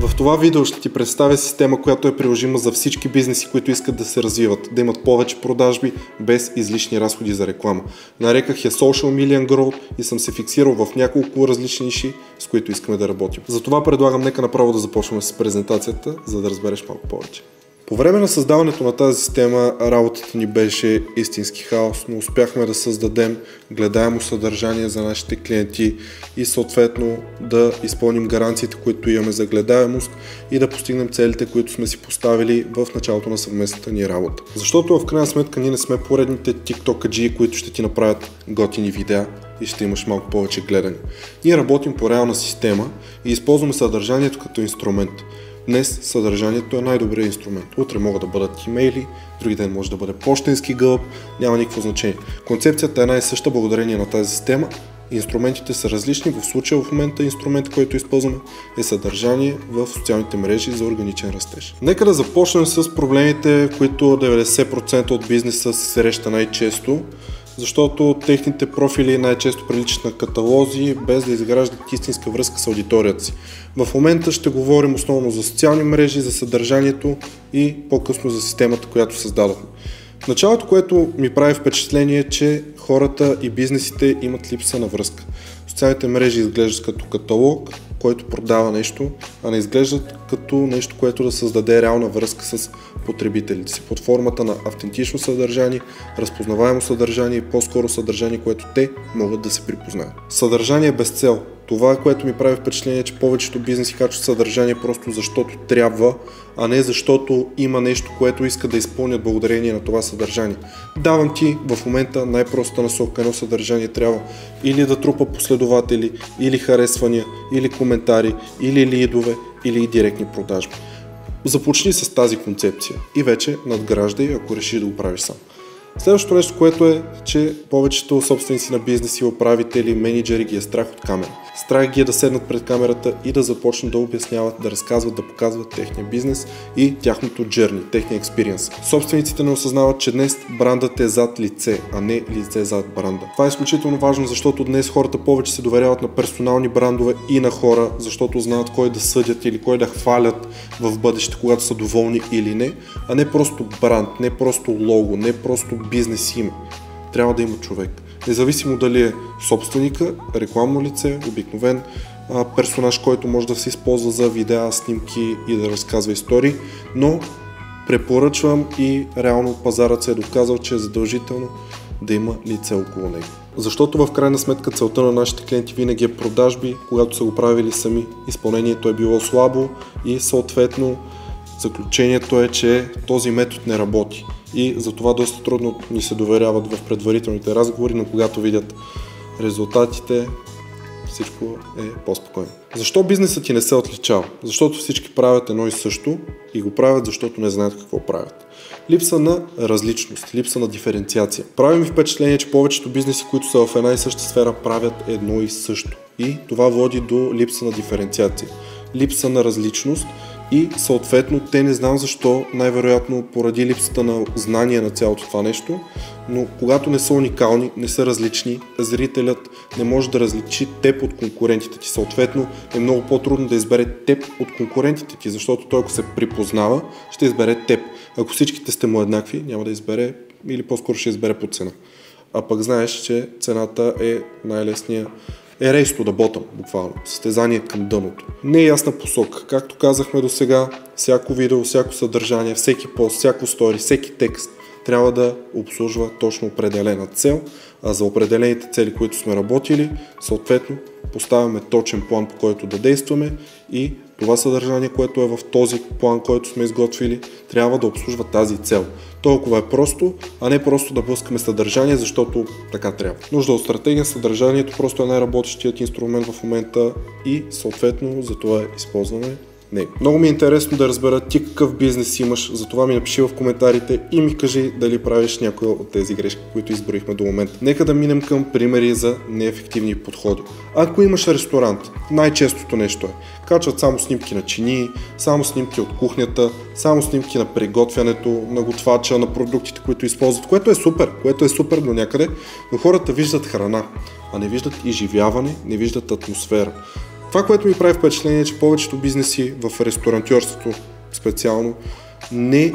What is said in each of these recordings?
В това видео ще ти представя система, която е приложима за всички бизнеси, които искат да се развиват, да имат повече продажби без излишни разходи за реклама. Нареках я Social Million Growth и съм се фиксирал в няколко различни ниши, с които искаме да работим. Затова предлагам нека направо да започнем с презентацията, за да разбереш малко повече. По време на създаването на тази система работата ни беше истински хаос, но успяхме да създадем гледаемо съдържание за нашите клиенти и съответно да изпълним гаранциите, които имаме за гледаемост и да постигнем целите, които сме си поставили в началото на съвместната ни работа. Защото в крайна сметка ние не сме поредните TikTok-аджии, които ще ти направят готини видеа и ще имаш малко повече гледане. Ние работим по реална система и използваме съдържанието като инструмент. Днес съдържанието е най-добрият инструмент. Утре могат да бъдат имейли, други ден може да бъде пощенски гълъб, няма никакво значение. Концепцията е една и съща благодарение на тази система. Инструментите са различни. В случая в момента инструмент, който използваме е съдържание в социалните мрежи за органичен растеж. Нека да започнем с проблемите, които 90% от бизнеса се среща най-често, защото техните профили най-често приличат на каталози, без да изграждат истинска връзка с аудиторията си. В момента ще говорим основно за социални мрежи, за съдържанието и по-късно за системата, която създадохме. В началото, което ми прави впечатление е, че хората и бизнесите имат липса на връзка. Социалните мрежи изглеждат като каталог, който продава нещо, а не изглеждат като нещо, което да създаде реална връзка с потребителите си под формата на автентично съдържание, разпознаваемо съдържание и по-скоро съдържание, което те могат да се припознаят. Съдържание без цел. Това, което ми прави впечатление, е, че повечето бизнеси качват съдържание просто защото трябва, а не защото има нещо, което иска да изпълнят благодарение на това съдържание. Давам ти в момента най-простата насока. Едно съдържание трябва или да трупа последователи, или харесвания, или коментари, или лидове, или директни продажби. Започни с тази концепция и вече надграждай, ако решиш да го правиш сам. Следващото нещо, което е, че повечето собственици на бизнеси, управители, менеджери ги е страх от камера. Страх ги е да седнат пред камерата и да започнат да обясняват, да разказват, да показват техния бизнес и тяхното джърни, техния експириенс. Собствениците не осъзнават, че днес брандът е зад лице, а не лице зад бранда. Това е изключително важно, защото днес хората повече се доверяват на персонални брандове и на хора, защото знаят кой да съдят или кой да хвалят в бъдеще, когато са доволни или не, а не просто бранд, не просто лого, не просто бизнес име. Трябва да има човек. Независимо дали е собственика, рекламно лице, обикновен персонаж, който може да се използва за видеа, снимки и да разказва истории, но препоръчвам и реално пазарът се е доказал, че е задължително да има лице около него. Защото в крайна сметка целта на нашите клиенти винаги е продажби, когато са го правили сами, изпълнението е било слабо и съответно заключението е, че този метод не работи. И затова доста трудно ни се доверяват в предварителните разговори, но когато видят резултатите, всичко е по-спокойно. Защо бизнесът ти не се отличава? Защото всички правят едно и също и го правят, защото не знаят какво правят. Липса на различност, липса на диференциация. Прави ми впечатление, че повечето бизнеси, които са в една и съща сфера, правят едно и също. И това води до липса на диференциация, липса на различност. И съответно те не знам защо, най-вероятно поради липсата на знание на цялото това нещо, но когато не са уникални, не са различни, зрителят не може да различи теб от конкурентите ти. Съответно е много по-трудно да избере теб от конкурентите ти, защото той ако се припознава, ще избере теб. Ако всичките сте му еднакви, няма да избере или по-скоро ще избере по цена. А пък знаеш, че цената е най-лесният race to the bottom, буквално. Състезание към дъното. Не е ясна посока. Както казахме до сега, всяко видео, всяко съдържание, всеки пост, всяко стори, всеки текст трябва да обслужва точно определена цел, а за определените цели, които сме работили, съответно поставяме точен план, по който да действаме и това съдържание, което е в този план, който сме изготвили, трябва да обслужва тази цел. Толкова е просто, а не просто да блъскаме съдържание, защото така трябва. Нужда от стратегия, съдържанието просто е най-работещият инструмент в момента и съответно за това използваме него. Много ми е интересно да разбера ти какъв бизнес имаш, затова ми напиши в коментарите и ми кажи дали правиш някоя от тези грешки, които изброихме до момента. Нека да минем към примери за неефективни подходи. Ако имаш ресторант, най-честото нещо е качват само снимки на чинии, само снимки от кухнята, само снимки на приготвянето, на готвача, на продуктите, които използват, което е супер до някъде, но хората виждат храна, а не виждат изживяване, не виждат атмосфера. Това, което ми прави впечатление е, че повечето бизнеси в ресторантьорството специално не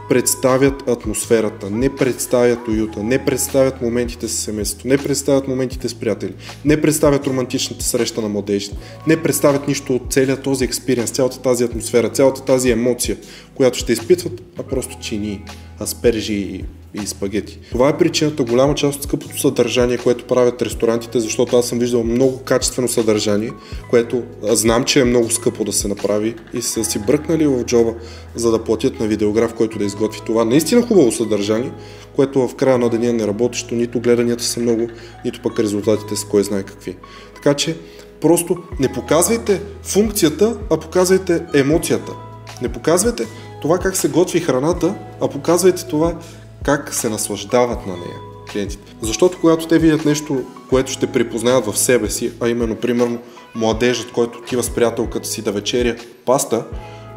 представят атмосферата, не представят уюта, не представят моментите с семейството, не представят моментите с приятели, не представят романтичната среща на младежите, не представят нищо от целият този експириенс, цялата тази атмосфера, цялата тази емоция, която ще изпитват, а просто чини, аспержи и спагети. Това е причината, голяма част от скъпото съдържание, което правят ресторантите, защото аз съм виждал много качествено съдържание, което знам, че е много скъпо да се направи и са си бръкнали в джоба, за да платят на видеограф, който да изготви това. Наистина хубаво съдържание, което в края на деня не работещо, нито гледанията са много, нито пък резултатите са кой знае какви. Така че просто не показвайте функцията, а показвайте емоцията. Не показвайте това как се готви храната, а показвайте това как се наслаждават на нея клиентите. Защото когато те видят нещо, което ще припознаят в себе си, а именно, примерно, младежът, който отива с приятелката си да вечеря паста,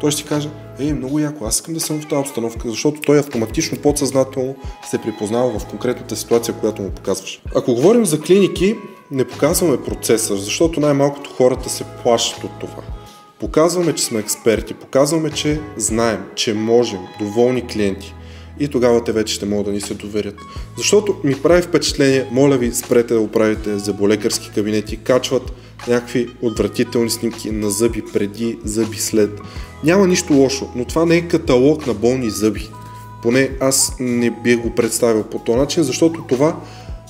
той ще си каже, много яко, аз искам да съм в тази обстановка, защото той автоматично, подсъзнателно се припознава в конкретната ситуация, която му показваш. Ако говорим за клиники, не показваме процеса, защото най-малкото хората се плашат от това. Показваме, че сме експерти, показваме, че знаем, че можем, доволни клиенти. И тогава те вече ще могат да ни се доверят. Защото ми прави впечатление, моля ви, спрете да го правите, зъболекарски кабинети качват някакви отвратителни снимки на зъби преди, зъби след. Няма нищо лошо, но това не е каталог на болни зъби. Поне аз не бих го представил по този начин, защото това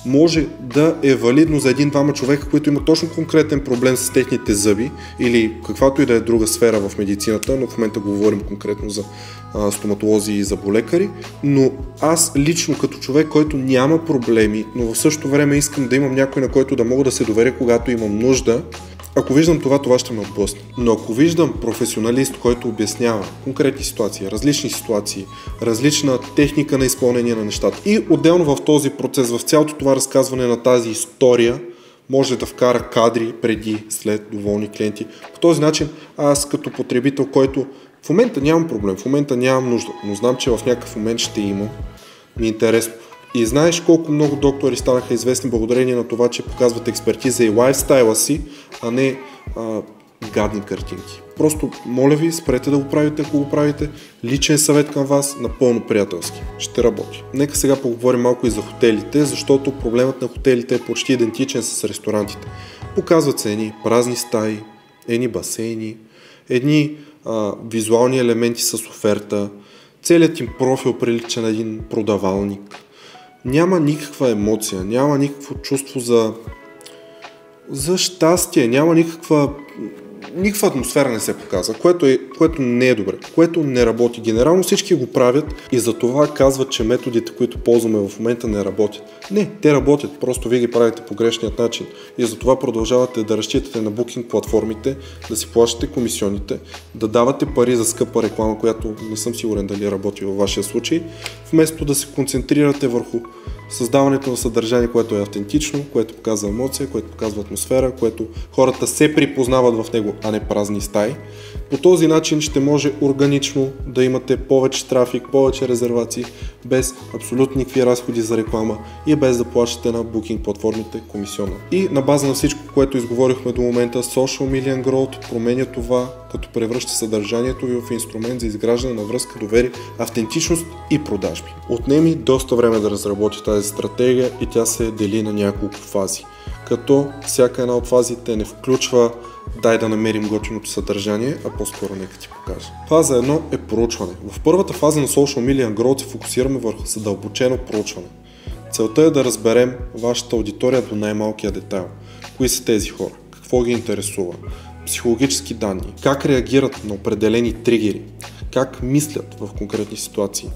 може да е валидно за един-двама човека, които имат точно конкретен проблем с техните зъби или каквато и да е друга сфера в медицината, но в момента говорим конкретно за стоматолози и зъболекари, но аз лично като човек, който няма проблеми, но в същото време искам да имам някой, на който да мога да се доверя, когато имам нужда, ако виждам това ще ме отблъсне. Но ако виждам професионалист, който обяснява конкретни ситуации, различни ситуации, различна техника на изпълнение на нещата и отделно в този процес, в цялото това разказване на тази история, може да вкара кадри преди, след доволни клиенти. По този начин аз като потребител, който в момента нямам проблем, в момента нямам нужда, но знам, че в някакъв момент ще имам, ми е интересно. И знаеш колко много доктори станаха известни благодарение на това, че показват експертиза и лайфстайла си, а не гадни картинки. Просто, моля ви, спрете да го правите, ако го правите. Личен съвет към вас, напълно приятелски. Ще работи. Нека сега поговорим малко и за хотелите, защото проблемът на хотелите е почти идентичен с ресторантите. Показват се едни празни стаи, едни басейни, едни визуални елементи с оферта, целият им профил прилича на един продавалник. Няма никаква емоция, няма никакво чувство за щастие, няма никаква атмосфера не се показва, което не е добре, което не работи. Генерално всички го правят и за това казват, че методите, които ползваме в момента не работят. Не, те работят, просто вие ги правите по грешният начин и за това продължавате да разчитате на букинг платформите, да си плащате комисионите, да давате пари за скъпа реклама, която не съм сигурен дали работи във вашия случай, вместо да се концентрирате върху създаването на съдържание, което е автентично, което показва емоция, което показва атмосфера, което хората се припознават в него, а не празни стаи. По този начин ще може органично да имате повече трафик, повече резервации, без абсолютно никакви разходи за реклама и без да плащате на букинг платформите комисиона. И на база на всичко, което изговорихме до момента, Social Million Growth променя това, като превръща съдържанието ви в инструмент за изграждане на връзка, доверие, автентичност и продажби. Отнеми доста време да разработи тази стратегия и тя се дели на няколко фази. Като всяка една от фазите не включва дай да намерим готиното съдържание, а по-скоро нека ти покажа. Фаза 1 е проучване. В първата фаза на Social Million Growth се фокусираме върху задълбочено проучване. Целта е да разберем вашата аудитория до най-малкия детайл. Кои са тези хора? Какво ги интересува? Психологически данни. Как реагират на определени тригери? Как мислят в конкретни ситуации?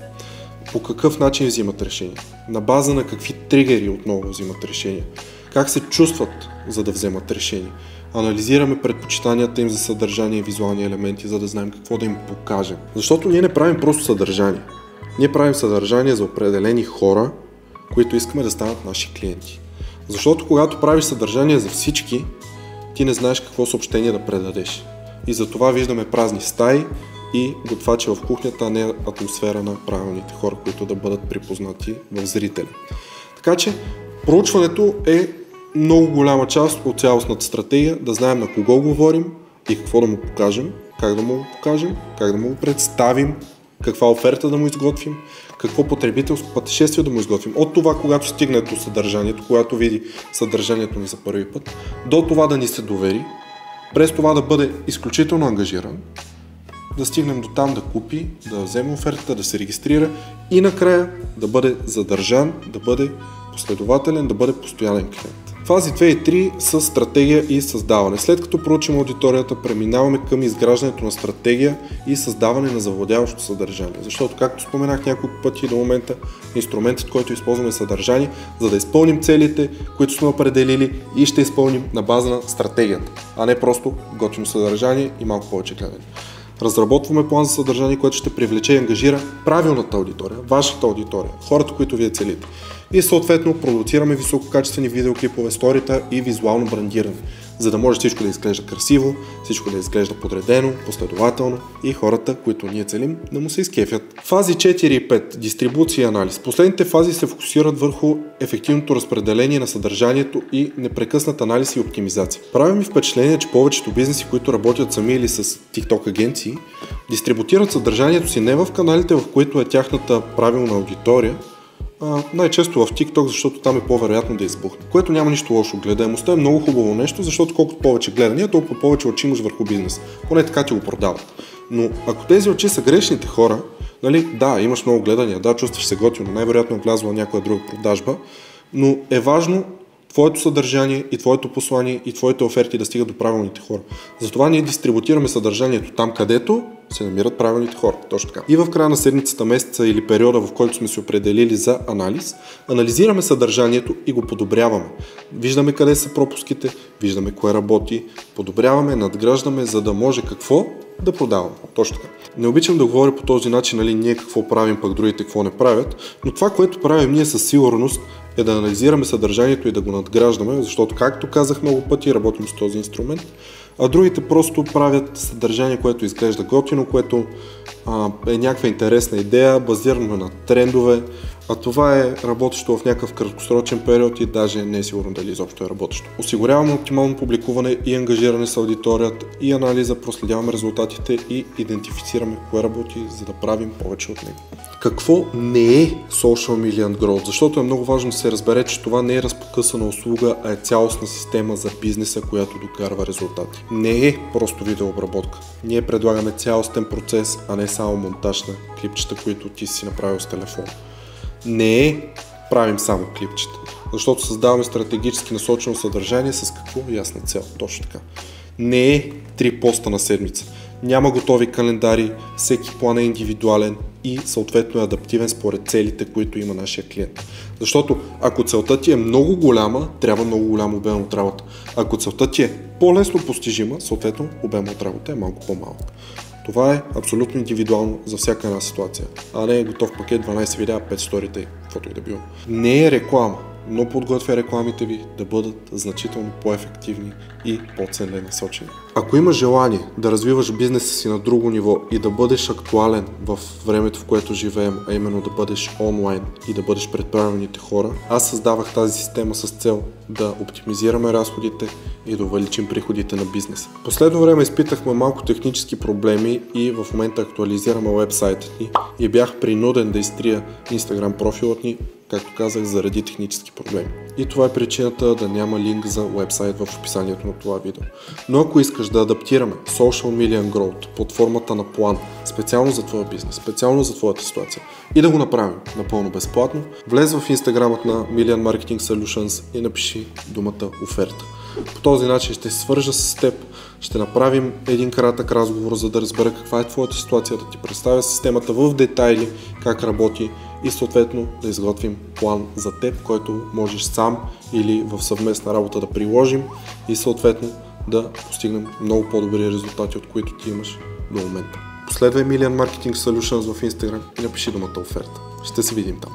По какъв начин взимат решения? На база на какви тригери отново взимат решения? Как се чувстват, за да вземат решение? Анализираме предпочитанията им за съдържание и визуални елементи, за да знаем какво да им покажем. Защото ние не правим просто съдържание. Ние правим съдържание за определени хора, които искаме да станат наши клиенти. Защото когато правиш съдържание за всички, ти не знаеш какво съобщение да предадеш. И затова виждаме празни стаи и готвачи в кухнята, а не атмосфера на правилните хора, които да бъдат припознати в зрителя. Така че проучването е много голяма част от цялостната стратегия, да знаем на кого говорим и какво да му покажем, как да му го покажем, как да му го представим, каква оферта да му изготвим, какво потребителско пътешествие да му изготвим. От това, когато стигне до съдържанието, когато види съдържанието ни за първи път, до това да ни се довери, през това да бъде изключително ангажиран, да стигнем до там да купи, да вземе офертата, да се регистрира и накрая да бъде задържан, да бъде последователен, да бъде постоянен клиент. Фази 2 и 3 са стратегия и създаване. След като проучим аудиторията, преминаваме към изграждането на стратегия и създаване на завладяващо съдържание. Защото, както споменах няколко пъти до момента, инструментът, който използваме е съдържание, за да изпълним целите, които сме определили и ще изпълним на база на стратегията, а не просто готино съдържание и малко повече гледане. Разработваме план за съдържание, което ще привлече и ангажира правилната аудитория, вашата аудитория, хората, които вие целите. И съответно продуцираме висококачествени видеоклипове, сторита и визуално брандиране, за да може всичко да изглежда красиво, всичко да изглежда подредено, последователно и хората, които ние целим, да му се изкефят. Фази 4 и 5. Дистрибуция и анализ. Последните фази се фокусират върху ефективното разпределение на съдържанието и непрекъснат анализ и оптимизация. Прави ми впечатление, че повечето бизнеси, които работят сами или с TikTok агенции, дистрибутират съдържанието си не в каналите, в които е тяхната правилна аудитория, най-често в TikTok, защото там е по-вероятно да избухне. Което няма нищо лошо. Гледаемостта е много хубаво нещо, защото колкото повече гледания, толкова повече очи имаш върху бизнес. Поне така ти го продават. Но ако тези очи са грешните хора, нали, да, имаш много гледания, да, чувстваш се готино, най-вероятно е влязла някоя друга продажба, но е важно твоето съдържание и твоето послание и твоите оферти да стигат до правилните хора. Затова ние дистрибутираме съдържанието там, където се намират правилните хора. Точно така. И в края на седмицата, месеца или периода, в който сме се определили за анализ, анализираме съдържанието и го подобряваме. Виждаме къде са пропуските, виждаме кое работи, подобряваме, надграждаме, за да може какво да продаваме. Точно така. Не обичам да говоря по този начин, нали, ние какво правим, пък другите какво не правят, но това, което правим ние със сигурност е да анализираме съдържанието и да го надграждаме, защото, както казах много пъти, работим с този инструмент, а другите просто правят съдържание, което изглежда готино, което е някаква интересна идея, базирано на трендове, а това е работещо в някакъв краткосрочен период и даже не е сигурно дали изобщо е работещо. Осигуряваме оптимално публикуване и ангажиране с аудиторията и анализа, проследяваме резултатите и идентифицираме кое работи, за да правим повече от него. Какво не е Social Million Growth? Защото е много важно да се разбере, че това не е разпокъсана услуга, а е цялостна система за бизнеса, която докарва резултати. Не е просто видеообработка. Ние предлагаме цялостен процес, а не само монтаж на клипчета, които ти си направил с телефон. Не е правим само клипчета, защото създаваме стратегически насочено съдържание с какво? Ясна цел. Точно така. Не е 3 поста на седмица. Няма готови календари, всеки план е индивидуален и съответно е адаптивен според целите, които има нашия клиент. Защото ако целта ти е много голяма, трябва много голям обем от работа. Ако целта ти е по-лесно постижима, съответно обем от работа е малко по-малък. Това е абсолютно индивидуално за всяка една ситуация, а не е готов пакет 12 видеа, 5 сторита и каквото и да било. Не е реклама, но подготвя рекламите ви да бъдат значително по-ефективни и по-целенасочени. Ако имаш желание да развиваш бизнеса си на друго ниво и да бъдеш актуален в времето, в което живеем, а именно да бъдеш онлайн и да бъдеш пред правилните хора, аз създавах тази система с цел да оптимизираме разходите и да увеличим приходите на бизнеса. Последно време изпитахме малко технически проблеми и в момента актуализираме уебсайтът ни и бях принуден да изтрия Instagram профилът ни, както казах, заради технически проблеми. И това е причината да няма линк за уебсайт в описанието на това видео. Но ако искаш да адаптираме Social Million Growth под формата на план, специално за твоя бизнес, специално за твоята ситуация и да го направим напълно безплатно, влез в инстаграмът на Million Marketing Solutions и напиши думата оферта. По този начин ще се свържа с теб, ще направим един кратък разговор, за да разбера каква е твоята ситуация, да ти представя системата в детайли, как работи и съответно да изготвим план за теб, който можеш сам или в съвместна работа да приложим и съответно да постигнем много по-добри резултати, от които ти имаш до момента. Последвай Million Marketing Solutions в Instagram и напиши думата оферта. Ще се видим там.